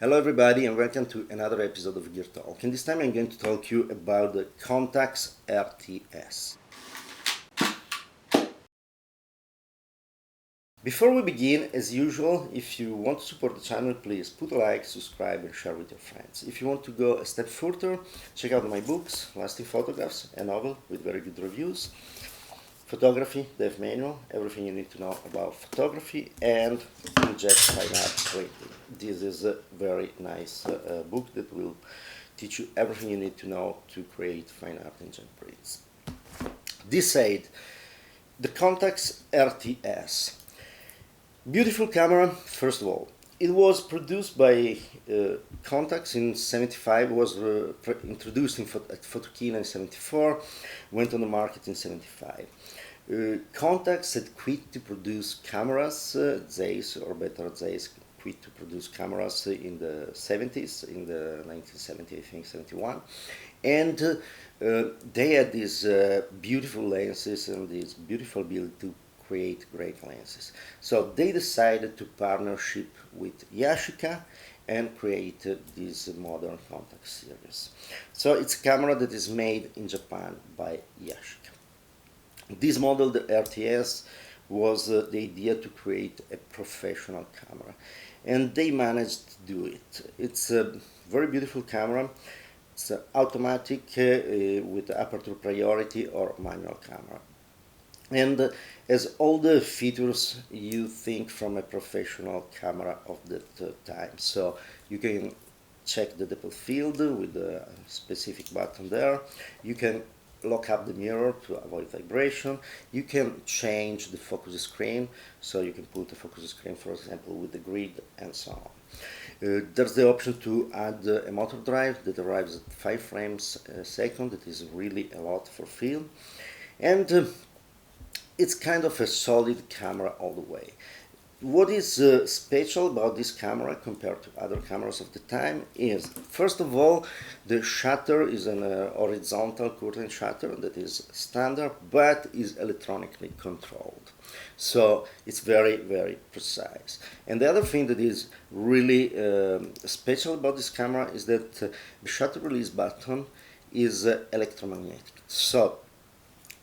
Hello everybody and welcome to another episode of Gear Talk. And this time I'm going to talk to you about the Contax RTS. Before we begin, as usual, if you want to support the channel, please put a like, subscribe and share with your friends. If you want to go a step further, check out my books, Lasting Photographs, a novel with very good reviews, Photography, Dev Manual, everything you need to know about photography, and Inject Fine Art Printing. This is a very nice book that will teach you everything you need to know to create fine art inkjet prints. This said, the Contax RTS. Beautiful camera, first of all. It was produced by Contax in 75, was introduced at Photokina in 74, went on the market in 75. Contax had quit to produce cameras, Zeiss, or better, Zeiss quit to produce cameras in the 70s, in the 1970, I think, 71. And they had these beautiful lenses and this beautiful ability to create great lenses. So they decided to partnership with Yashica and create this modern Contax series. So it's a camera that is made in Japan by Yashica. This model, the RTS, was the idea to create a professional camera, and they managed to do it. It's a very beautiful camera. It's automatic with aperture priority or manual camera, and has all the features you think from a professional camera of that time. So you can check the depth of field with a specific button there. You can lock up the mirror to avoid vibration. You can change the focus screen, so you can put a focus screen, for example, with the grid and so on. There's the option to add a motor drive that arrives at 5 frames a second. That is really a lot for film. And it's kind of a solid camera all the way. What is special about this camera compared to other cameras of the time is, first of all, the shutter is an horizontal curtain shutter that is standard but is electronically controlled. So it's very, very precise. And the other thing that is really special about this camera is that the shutter release button is electromagnetic. So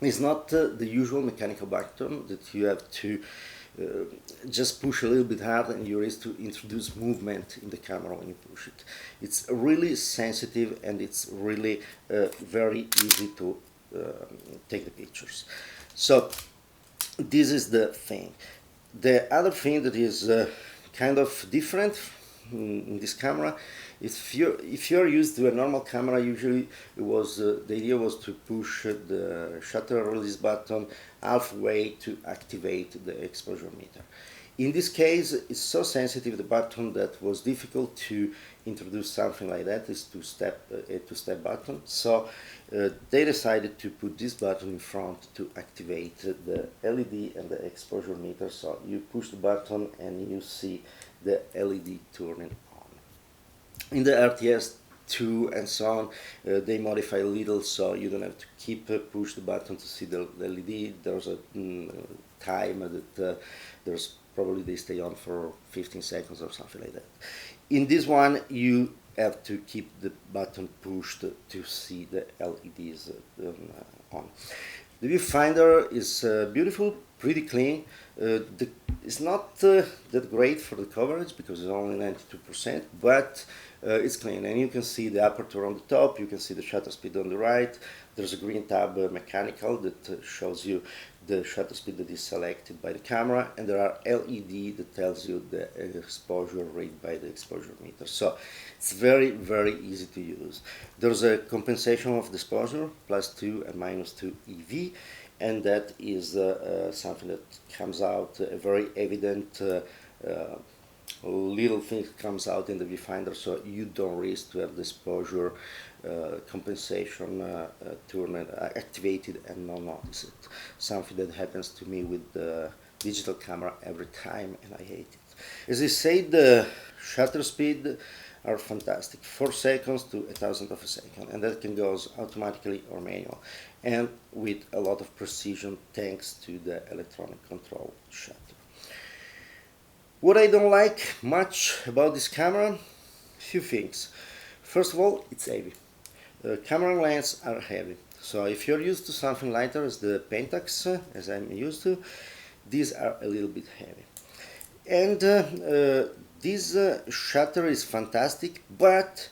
it's not the usual mechanical button that you have to just push a little bit hard and you risk to introduce movement in the camera when you push it. It's really sensitive and it's really very easy to take the pictures. So this is the thing. The other thing that is kind of different in this camera, if you're used to a normal camera, usually the idea was to push the shutter release button halfway to activate the exposure meter. In this case, it's so sensitive, the button, that was difficult to introduce something like that. It's a two-step button. So they decided to put this button in front to activate the LED and the exposure meter. So you push the button and you see the LED turning on. In the RTS 2 and so on, they modify a little, so you don't have to keep push the button to see the LED. There's a time that there's probably they stay on for 15 seconds or something like that. In this one, you have to keep the button pushed to see the LEDs on. The viewfinder is beautiful, pretty clean. It's not that great for the coverage because it's only 92%, but it's clean, and you can see the aperture on the top, you can see the shutter speed on the right. There's a green tab mechanical that shows you the shutter speed that is selected by the camera, and there are LED that tells you the exposure read by the exposure meter. So it's very, very easy to use. There's a compensation of the exposure, +2 and -2 EV, and that is something that comes out, a very evident little thing comes out in the viewfinder, so you don't risk to have the exposure compensation activated and not notice it. Something that happens to me with the digital camera every time, and I hate it. As I said, the shutter speed are fantastic, 4 seconds to 1,000th of a second, and that can go automatically or manual, and with a lot of precision thanks to the electronic control shutter. What I don't like much about this camera few things. First of all, it's heavy. Camera lenses are heavy. So if you're used to something lighter as the Pentax, as I'm used to, these are a little bit heavy. And this shutter is fantastic, but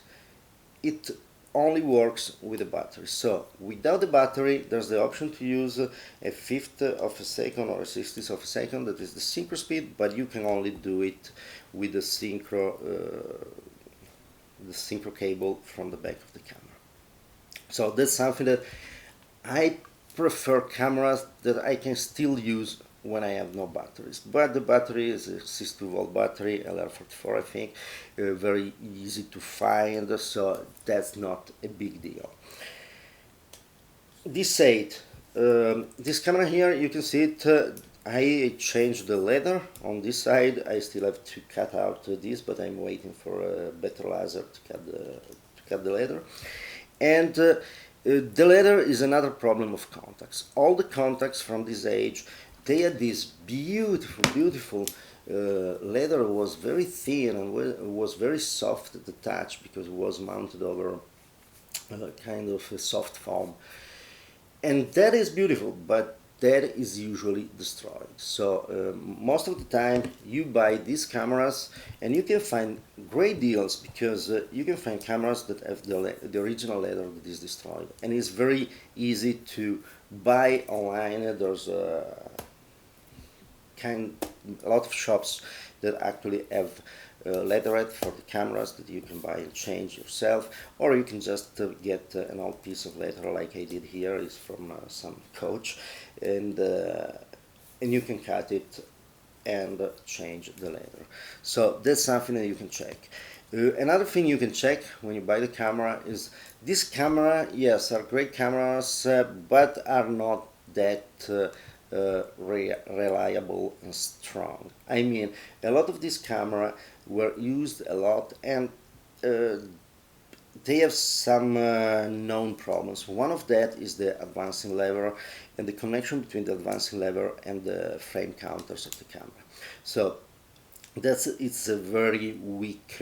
it only works with a battery. So without the battery, there's the option to use a fifth of a second or a sixtieth of a second. That is the synchro speed, but you can only do it with the synchro cable from the back of the camera. So that's something that I prefer, cameras that I can still use when I have no batteries. But the battery is a 62-volt battery, LR44 I think, very easy to find, so that's not a big deal. This said, this camera here, you can see it, I changed the leather on this side. I still have to cut out this, but I'm waiting for a better laser to cut the leather. And the leather is another problem of Contax. All the Contax from this age, they had this beautiful leather. Was very thin and was very soft at the touch because it was mounted over kind of a soft foam. And that is beautiful, but that is usually destroyed. So most of the time you buy these cameras and you can find great deals because you can find cameras that have the original leather that is destroyed, and it's very easy to buy online. There's a lot of shops that actually have leatherette for the cameras that you can buy and change yourself, or you can just get an old piece of leather like I did here. It's from some coach, and you can cut it and change the leather. So that's something that you can check. Another thing you can check when you buy the camera is this camera, yes, are great cameras, but are not that reliable and strong. I mean, a lot of these cameras were used a lot, and they have some known problems. One of that is the advancing lever and the connection between the advancing lever and the frame counters of the camera. So it's a very weak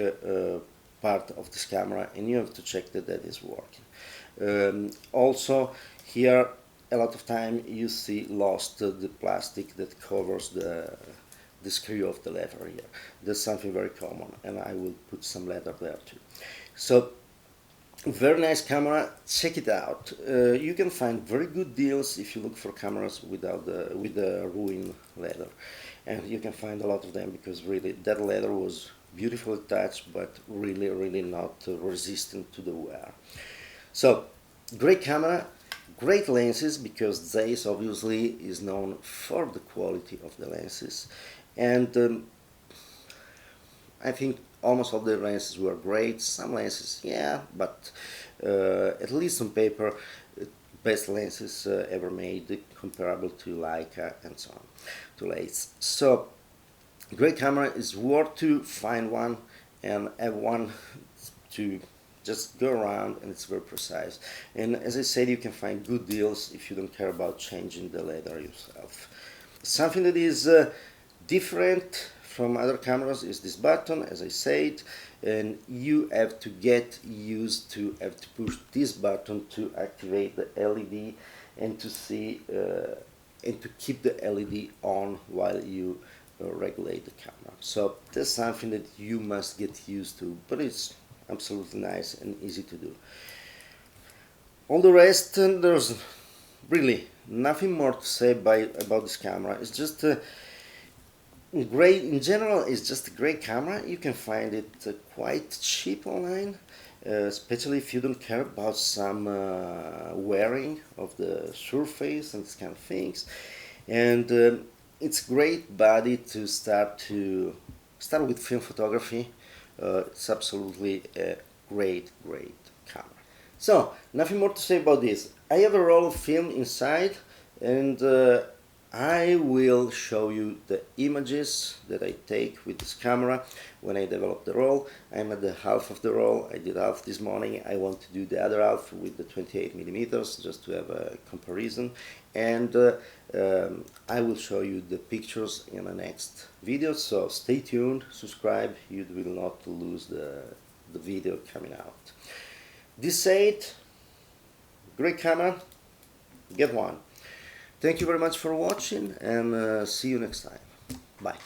part of this camera, and you have to check that that is working. Also here, a lot of time you see lost the plastic that covers the screw of the lever here. That's something very common, and I will put some leather there too. So very nice camera, check it out. You can find very good deals if you look for cameras with the ruined leather, and you can find a lot of them because really that leather was beautiful touch, but really not resistant to the wear. So great camera, great lenses, because Zeiss obviously is known for the quality of the lenses, and I think almost all the lenses were great. Some lenses, yeah, but at least on paper, best lenses ever made, comparable to Leica and so on, to Leica. So great camera, is worth to find one and have one to just go around, and it's very precise. And as I said, you can find good deals if you don't care about changing the leather yourself. Something that is different from other cameras is this button, as I said, and you have to get used to have to push this button to activate the LED and to see and to keep the LED on while you regulate the camera. So that's something that you must get used to, but it's absolutely nice and easy to do. All the rest, there's really nothing more to say about this camera. It's just great. In general, it's just a great camera. You can find it quite cheap online, especially if you don't care about some wearing of the surface and this kind of things. And it's great body to start with film photography. It's absolutely a great camera. So nothing more to say about this. I have a roll of film inside, and I will show you the images that I take with this camera when I develop the roll. I'm at the half of the roll. I did half this morning. I want to do the other half with the 28mm just to have a comparison. And I will show you the pictures in the next video. So stay tuned, subscribe. You will not lose the video coming out. This said, great camera, get one. Thank you very much for watching, and see you next time. Bye.